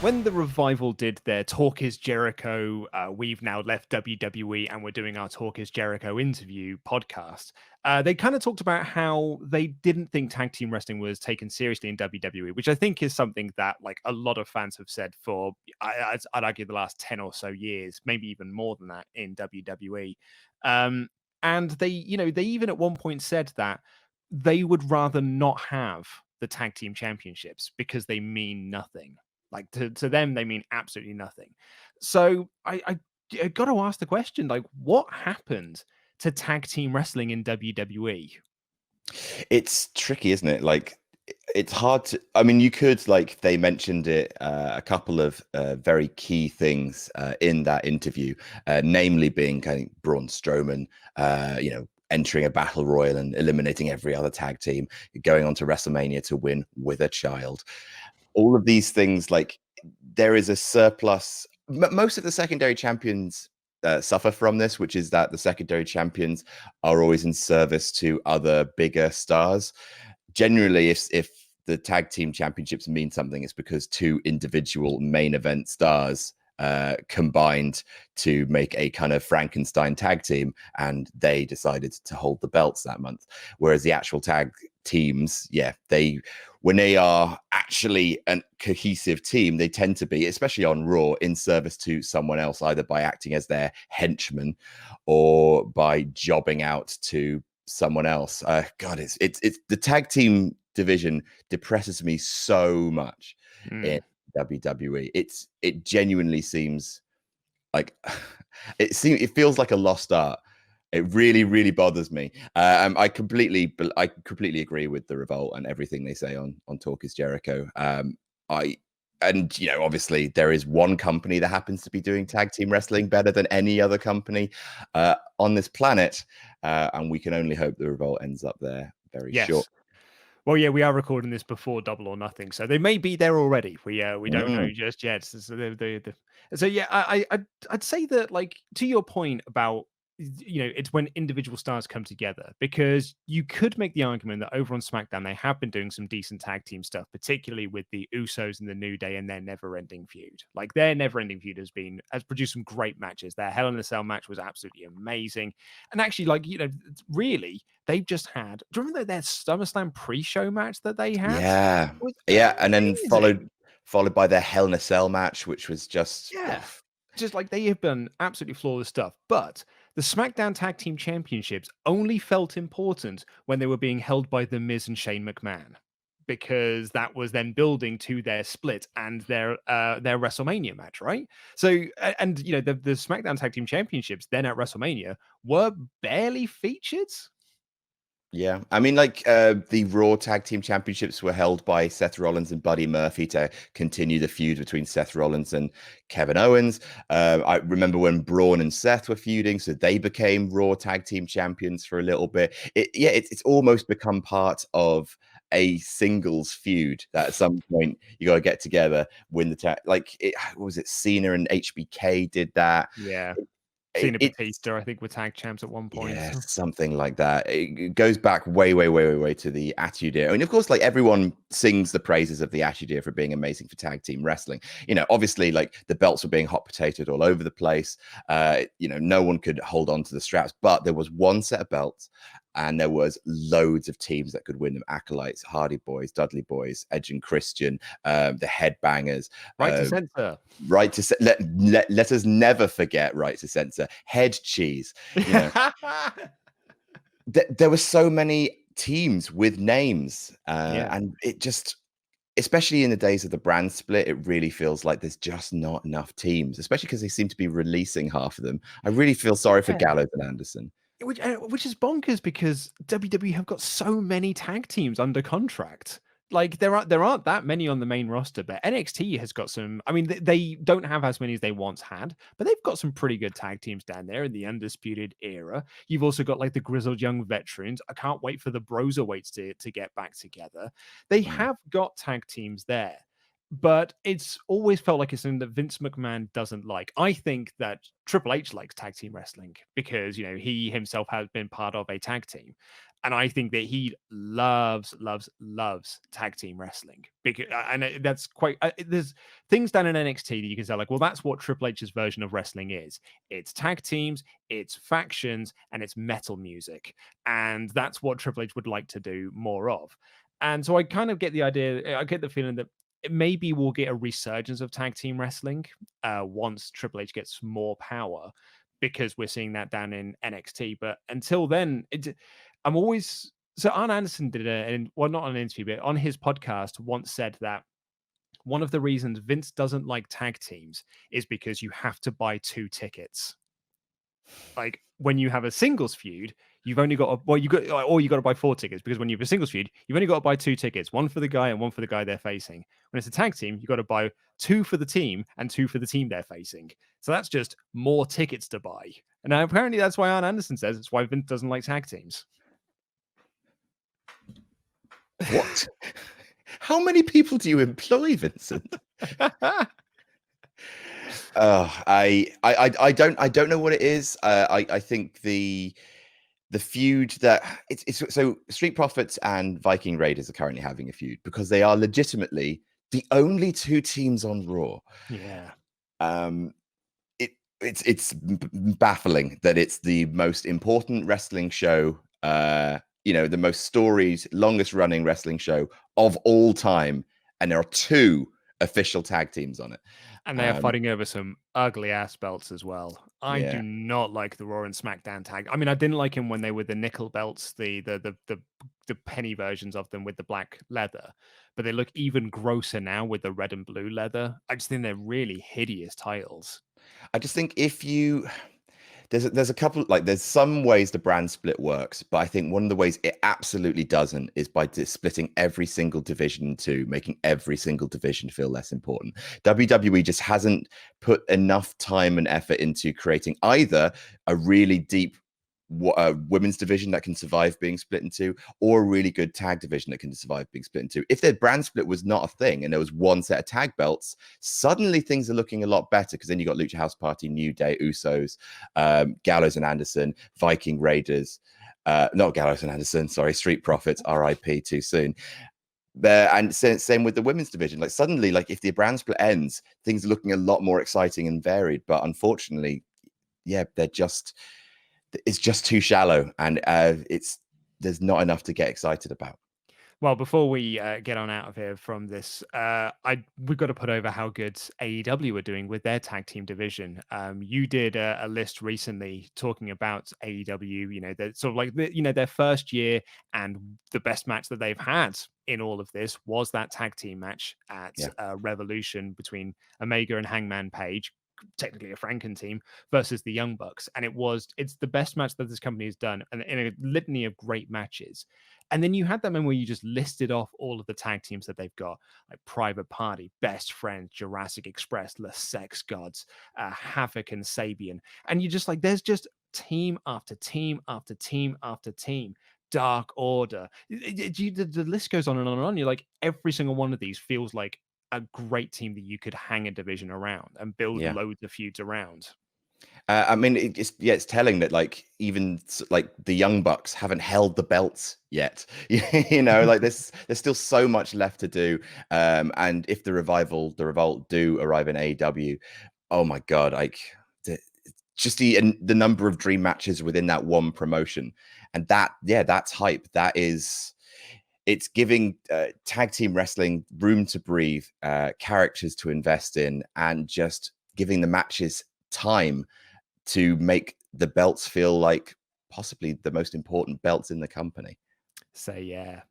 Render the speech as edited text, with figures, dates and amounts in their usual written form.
when the Revival did their Talk is Jericho, we've now left WWE and we're doing our Talk is Jericho interview podcast. They kind of talked about how they didn't think tag team wrestling was taken seriously in WWE, which I think is something that like a lot of fans have said for, I'd argue, the last 10 or so years, maybe even more than that in WWE. And they even at one point said that they would rather not have the tag team championships because they mean nothing. Like to them, they mean absolutely nothing. So I got to ask the question, like, what happened to tag team wrestling in WWE? It's tricky, isn't it? Like, it's hard to. I mean, you could like they mentioned it a couple of very key things in that interview, namely being kind of Braun Strowman, entering a battle royal and eliminating every other tag team, going on to WrestleMania to win with a child. All of these things, like there is a surplus. Most of the secondary champions suffer from this, which is that the secondary champions are always in service to other bigger stars. Generally, if the tag team championships mean something, it's because two individual main event stars combined to make a kind of Frankenstein tag team, and they decided to hold the belts that month. Whereas the actual tag teams, when they are actually a cohesive team, they tend to be, especially on Raw, in service to someone else, either by acting as their henchman or by jobbing out to someone else. God, it's the tag team division depresses me so much in WWE. It genuinely seems like it feels like a lost art. It really, really bothers me. I completely agree with the Revolt and everything they say on Talk is Jericho. Obviously there is one company that happens to be doing tag team wrestling better than any other company on this planet, and we can only hope the Revolt ends up there very short. Well, yeah, we are recording this before Double or Nothing, so they may be there already. We don't know just yet. So I'd say that, like, to your point about, it's when individual stars come together, because you could make the argument that over on SmackDown they have been doing some decent tag team stuff, particularly with the Usos and the New Day and their never-ending feud. Like, their never-ending feud has produced some great matches. Their Hell in a Cell match was absolutely amazing, and actually, like, really, they've just had. Do you remember their SummerSlam pre-show match that they had? Yeah, and then followed by their Hell in a Cell match, which was just just like, they have done absolutely flawless stuff. But the SmackDown Tag Team Championships only felt important when they were being held by The Miz and Shane McMahon, because that was then building to their split and their WrestleMania match, right? So, and the SmackDown Tag Team Championships then at WrestleMania were barely featured. Yeah, I mean, like the Raw Tag Team Championships were held by Seth Rollins and Buddy Murphy to continue the feud between Seth Rollins and Kevin Owens. I remember when Braun and Seth were feuding, so they became Raw Tag Team Champions for a little bit. It's almost become part of a singles feud that at some point you got to get together, win the tag. Like, what was it? Cena and HBK did that. Yeah. Cena Batista, I think, were tag champs at one point. Yeah, something like that. It goes back way to the Attitude Era. I mean, of course, like, everyone sings the praises of the Attitude Era for being amazing for tag team wrestling. Obviously, like, the belts were being hot potatoed all over the place. No one could hold on to the straps, but there was one set of belts, and there was loads of teams that could win them. Acolytes, Hardy Boys, Dudley Boys, Edge and Christian, the Headbangers. Right to Censor. Let us never forget Right to Censor. Head Cheese. There were so many teams with names, and it just, especially in the days of the brand split, it really feels like there's just not enough teams, especially because they seem to be releasing half of them. I really feel sorry for Gallows and Anderson. Which is bonkers, because WWE have got so many tag teams under contract. Like, there aren't that many on the main roster, but NXT has got some. I mean, they don't have as many as they once had, but they've got some pretty good tag teams down there in the Undisputed Era. You've also got, like, the grizzled young veterans. I can't wait for the Broserweights to get back together. They have got tag teams there, but it's always felt like it's something that Vince McMahon doesn't like. I think that Triple H likes tag team wrestling because, he himself has been part of a tag team. And I think that he loves tag team wrestling. Because, and that's quite, there's things done in NXT that you can say, like, well, that's what Triple H's version of wrestling is. It's tag teams, it's factions, and it's metal music. And that's what Triple H would like to do more of. And so I kind of get the idea, I get the feeling that maybe we'll get a resurgence of tag team wrestling once Triple H gets more power, because we're seeing that down in NXT. But until then, I'm always so. Arn Anderson did not on an interview, but on his podcast once said that one of the reasons Vince doesn't like tag teams is because you have to buy 2 tickets. Like when you have a singles feud, you've only got you got to buy 4 tickets, because when you have a singles feud, you've only got to buy 2 tickets, one for the guy and one for the guy they're facing. When it's a tag team, you've got to buy 2 for the team and 2 for the team they're facing. So that's just more tickets to buy. And apparently that's why Arn Anderson says it's why Vince doesn't like tag teams. What? How many people do you employ, Vincent? I don't know what it is. I think the feud that it's so Street Profits and Viking Raiders are currently having a feud because they are legitimately the only 2 teams on Raw. Yeah. It's baffling that it's the most important wrestling show, the most storied, longest running wrestling show of all time, and there are 2 official tag teams on it. And they are fighting over some ugly ass belts as well. I Yeah. do not like the Raw and SmackDown tag. I mean, I didn't like him when they were the nickel belts, the penny versions of them with the black leather, but they look even grosser now with the red and blue leather. I just think they're really hideous titles. I just think if you there's a couple, like there's some ways the brand split works, but I think one of the ways it absolutely doesn't is by splitting every single division in 2, making every single division feel less important. WWE just hasn't put enough time and effort into creating either a really deep women's division that can survive being split in 2, or a really good tag division that can survive being split in 2. If their brand split was not a thing and there was one set of tag belts, suddenly things are looking a lot better, because then you got Lucha House Party, New Day, Usos, Gallows and Anderson, Viking Raiders, not Gallows and Anderson, sorry, Street Profits, RIP, too soon. And same with the women's division. Like suddenly, like if the brand split ends, things are looking a lot more exciting and varied. But unfortunately, yeah, it's just too shallow, and there's not enough to get excited about. Well, before we get on out of here from this, we've got to put over how good AEW are doing with their tag team division. You did a list recently talking about AEW, that sort of like their first year, and the best match that they've had in all of this was that tag team match at Revolution between Omega and Hangman Page, technically a Franken team, versus the Young Bucks. And it's the best match that this company has done, and in a litany of great matches. And then you had that moment where you just listed off all of the tag teams that they've got, like Private Party, Best Friends, Jurassic Express, The Sex Gods, Havoc and Sabian. And you just like, there's just team after team after team after team. Dark Order. The list goes on and on and on. You're like, every single one of these feels like a great team that you could hang a division around and build loads of feuds around. I mean, it's telling that like even like the Young Bucks haven't held the belts yet. Like there's still so much left to do. And if the Revolt do arrive in AEW, oh my god, like just the number of dream matches within that one promotion, and that's hype. It's giving tag team wrestling room to breathe, characters to invest in, and just giving the matches time to make the belts feel like possibly the most important belts in the company. So yeah,